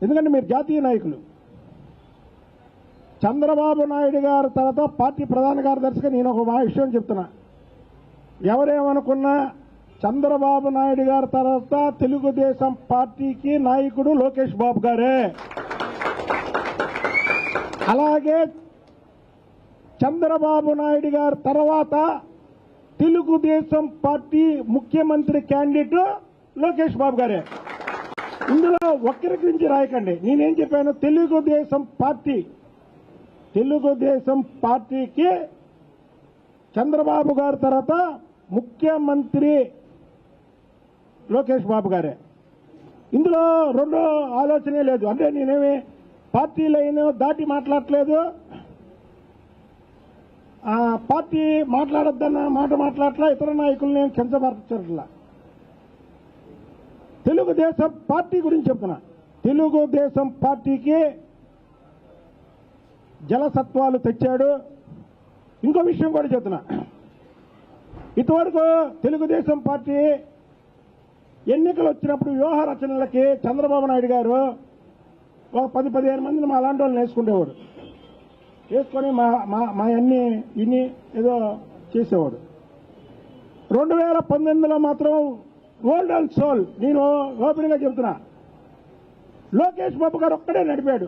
ఎందుకంటే మీరు జాతీయ నాయకులు. చంద్రబాబు నాయుడు గారి తర్వాత పార్టీ ప్రధాన కార్యదర్శిగా నేను ఒక విషయం చెప్తున్నా. ఎవరేమనుకున్నా చంద్రబాబు నాయుడు గారి తర్వాత తెలుగుదేశం పార్టీకి నాయకుడు లోకేష్ బాబు గారే. అలాగే చంద్రబాబు నాయుడు గారి తర్వాత తెలుగుదేశం పార్టీ ముఖ్యమంత్రి క్యాండిడేట్ లోకేష్ బాబు గారే. ఇందులో ఒక్కరి గురించి రాయకండి. నేనేం చెప్పాను, తెలుగుదేశం పార్టీకి చంద్రబాబు గారి తర్వాత ముఖ్యమంత్రి లోకేష్ బాబు గారే. ఇందులో రెండో ఆలోచనే లేదు. అంటే నేనేమి పార్టీ లైన్ దాటి మాట్లాడట్లేదు. పార్టీ మాట్లాడొద్దన్న మాట మాట్లాడట్లా, ఇతర నాయకుల్ని కించపరచట్లా. తెలుగుదేశం పార్టీ గురించి చెప్తున్నా. తెలుగుదేశం పార్టీకి జలసత్వాలు తెచ్చాడు. ఇంకో విషయం కూడా చెప్తున్నా. ఇటువరకు తెలుగుదేశం పార్టీ ఎన్నికలు వచ్చినప్పుడు వ్యూహ రచనలకి చంద్రబాబు నాయుడు గారు ఒక 10-15 మందిని మా లాంటి వాళ్ళని వేసుకునేవాడు. వేసుకొని మా అన్ని ఇన్ని ఏదో చేసేవాడు. 2019లో మాత్రం ఓల్డ్ అండ్ సోల్, నేను ఓపెన్ గా చెప్తున్నా, లోకేష్ బాబు గారు ఒక్కడే నడిపాడు.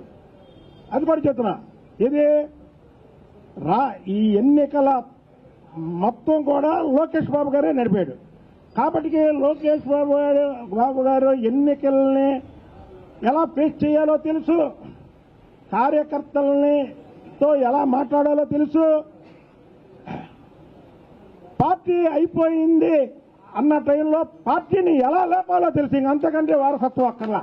అది కూడా చెప్తున్నా. ఇది ఈ ఎన్నికల మొత్తం కూడా లోకేష్ బాబు గారే నడిపాడు. కాబట్టి లోకేష్ బాబు గారు ఎన్నికల్ని ఎలా ఫేస్ చేయాలో తెలుసు, కార్యకర్తలతో ఎలా మాట్లాడాలో తెలుసు. పార్టీ అయిపోయింది అన్న టైంలో పార్టీని ఎలా లేపాలో తెలుసు. అంతకంటే వారసత్వం అక్కర్లా.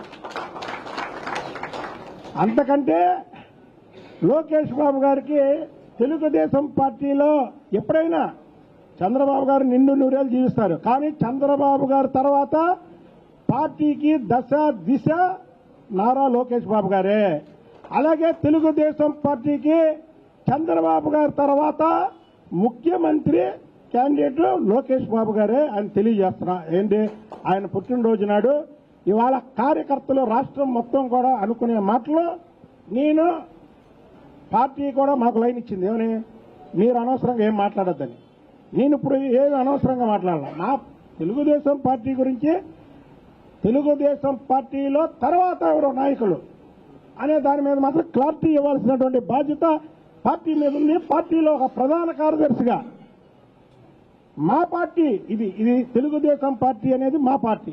అంతకంటే లోకేష్ బాబు గారికి తెలుగుదేశం పార్టీలో ఎప్పుడైనా చంద్రబాబు గారు నిండు నూరేళ్ళు జీవిస్తారు. కానీ చంద్రబాబు గారి తర్వాత పార్టీకి దశ దిశ నారా లోకేష్ బాబు గారే. అలాగే తెలుగుదేశం పార్టీకి చంద్రబాబు గారి తర్వాత ముఖ్యమంత్రి క్యాండిడేట్ లోకేష్ బాబు గారే అని తెలియజేస్తున్నా. ఏంటి, ఆయన పుట్టినరోజు నాడు ఇవాళ కార్యకర్తలు రాష్ట్రం మొత్తం కూడా అనుకునే మాటలు. నేను పార్టీ కూడా మాకు లైన్ ఇచ్చింది, ఏమని, మీరు అనవసరంగా ఏం మాట్లాడొద్దని. నేను ఇప్పుడు ఏమి అనవసరంగా మాట్లాడాల. నా తెలుగుదేశం పార్టీ గురించి, తెలుగుదేశం పార్టీలో తర్వాత ఎవరో నాయకులు అనే దాని మీద మాత్రం క్లారిటీ ఇవ్వాల్సినటువంటి బాధ్యత పార్టీ మీద ఉంది. పార్టీలో ఒక ప్రధాన కార్యదర్శిగా మా పార్టీ ఇది తెలుగుదేశం పార్టీ అనేది మా పార్టీ.